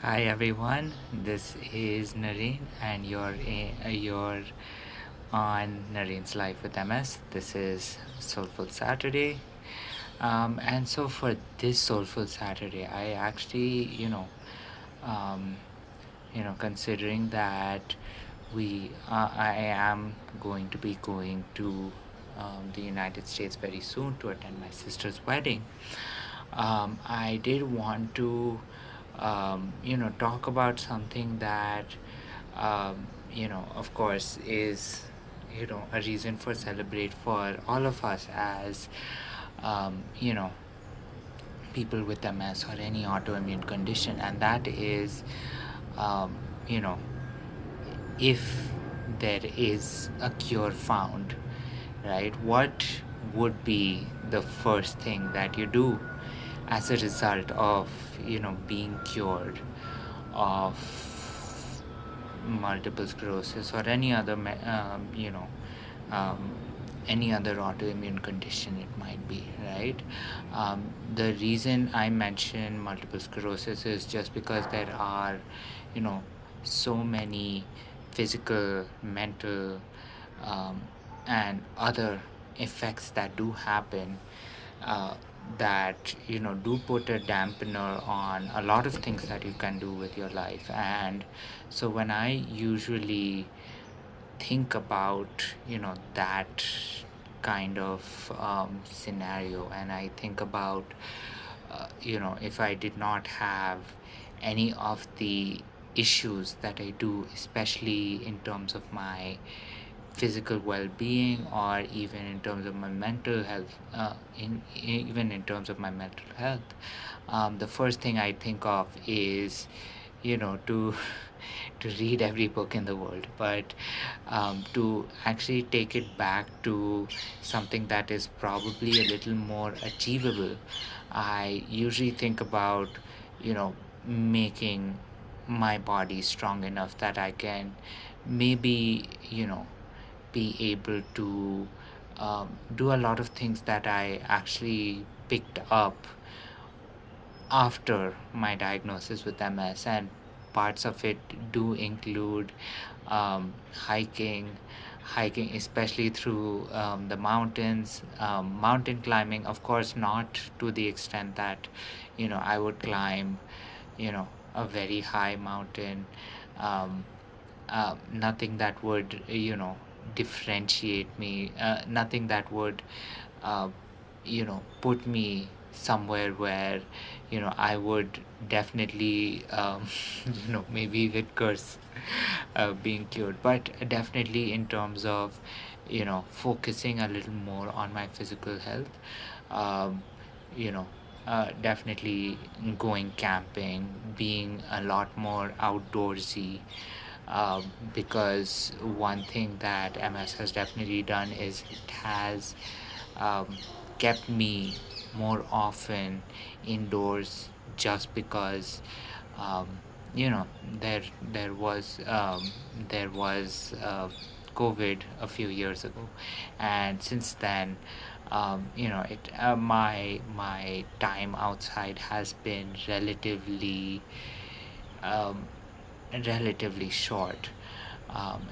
Hi everyone, this is Nareen, and you're on Nareen's Life with MS. This is Soulful Saturday, and so for this Soulful Saturday, I actually, um, considering that I am going to be going to the United States very soon to attend my sister's wedding. I did want to, talk about something that, of course, is, a reason for celebrate for all of us as, you know, people with MS or any autoimmune condition, and that is, um, you know, if there is a cure found, right? What would be the first thing that you do as a result of being cured of multiple sclerosis or any other um, any other autoimmune condition it might be, right? The reason I mention multiple sclerosis is just because there are you know so many physical, mental, um, and other effects that do happen, uh, that do put a dampener on a lot of things that you can do with your life. And so when I usually think about that kind of scenario, and I think about if I did not have any of the issues that I do, especially in terms of my physical well-being, or even in terms of my mental health, even in terms of my mental health, the first thing I think of is to to read every book in the world, but to actually take it back to something that is probably a little more achievable. I usually think about making my body strong enough that I can maybe be able to do a lot of things that I actually picked up after my diagnosis with MS, and parts of it do include hiking, especially through the mountains, mountain climbing. Of course, not to the extent that I would climb a very high mountain. Um, Nothing that would differentiate me, nothing that would uh, put me somewhere where I would definitely maybe even curse being cured, but definitely in terms of focusing a little more on my physical health. um, you know Definitely going camping, being a lot more outdoorsy, because one thing that MS has definitely done is it has um, kept me more often indoors, just because um, you know there there was um, there was COVID a few years ago, and since then my time outside has been um, relatively short,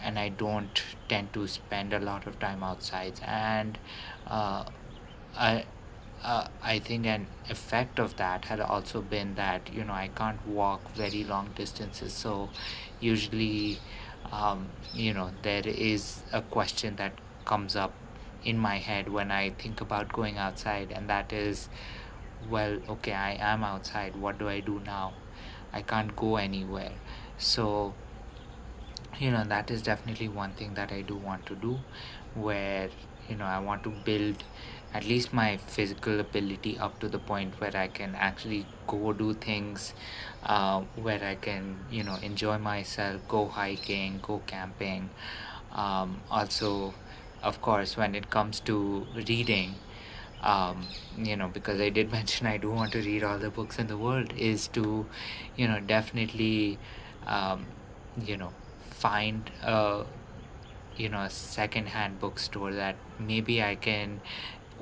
and I don't tend to spend a lot of time outside. And uh, I I think an effect of that had also been that I can't walk very long distances. So usually, there is a question that comes up in my head when I think about going outside, and that is, well, okay, I am outside. What do I do now? I can't go anywhere. So that is definitely one thing that I do want to do, where I want to build at least my physical ability up to the point where I can actually go do things, where I can enjoy myself, go hiking, go camping. Also, of course, when it comes to reading, because I did mention I do want to read all the books in the world, is to definitely um, you know find a second-hand bookstore that maybe I can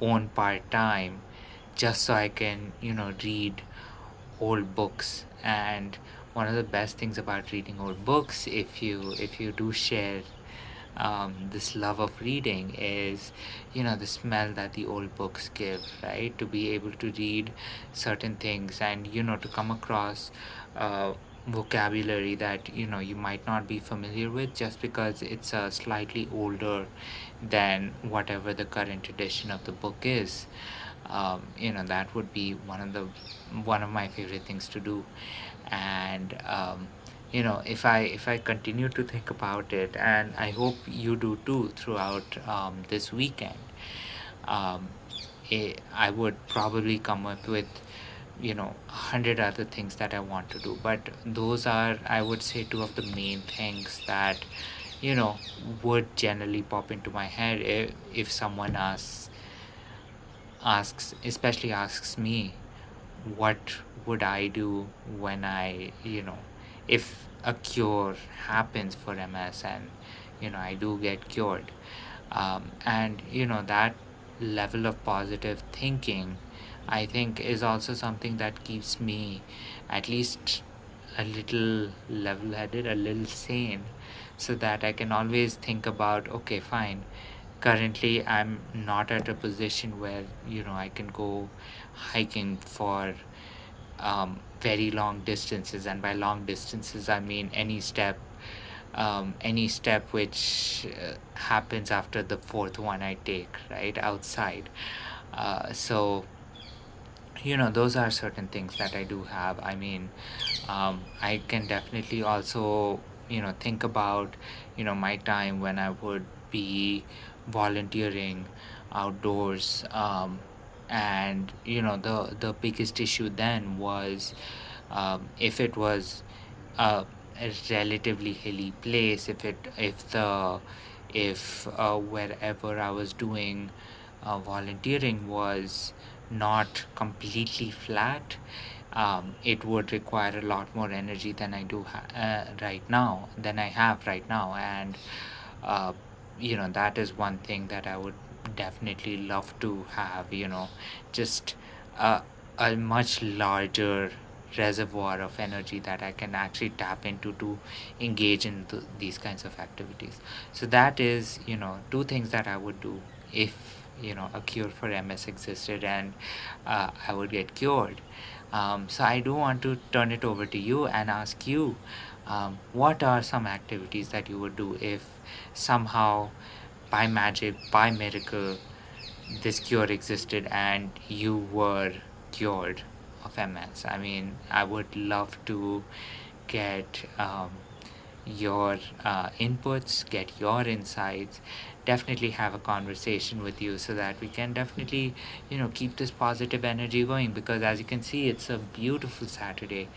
own part-time, just so I can read old books. And one of the best things about reading old books, if you do share this love of reading, is the smell that the old books give, right? To be able to read certain things, and to come across vocabulary that you might not be familiar with, just because it's slightly older than whatever the current edition of the book is. That would be one of my favorite things to do. And if I continue to think about it, and I hope you do too throughout this weekend, um, I would probably come up with 100 other things that I want to do, but those are, I would say, two of the main things that you know would generally pop into my head if someone especially asks me, what would I do when if a cure happens for MS, and I do get cured. And that level of positive thinking, I think, is also something that keeps me at least a little level headed, a little sane, so that I can always think about, okay, fine, currently I'm not at a position where I can go hiking for very long distances, and by long distances I mean any step which happens after the fourth one I take, right, outside. So those are certain things that I do have. I mean, I can definitely also think about my time when I would be volunteering outdoors. And the biggest issue then was, if it was a relatively hilly place, if wherever I was doing volunteering was not completely flat, it would require a lot more energy than I have right now. And uh, that is one thing that I would definitely love to have, just a, a much larger reservoir of energy that I can actually tap into to engage in these kinds of activities. So that is, two things that I would do if a cure for MS existed, and I would get cured. So I do want to turn it over to you and ask you, what are some activities that you would do if somehow, by magic, by miracle, this cure existed and you were cured of MS? I mean, I would love to get your inputs, get your insights, definitely have a conversation with you, so that we can definitely, keep this positive energy going. Because as you can see, it's a beautiful Saturday,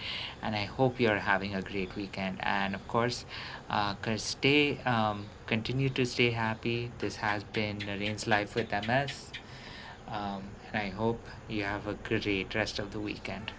and I hope you're having a great weekend. And of course, continue to stay happy. This has been Naren Life with MS, and I hope you have a great rest of the weekend.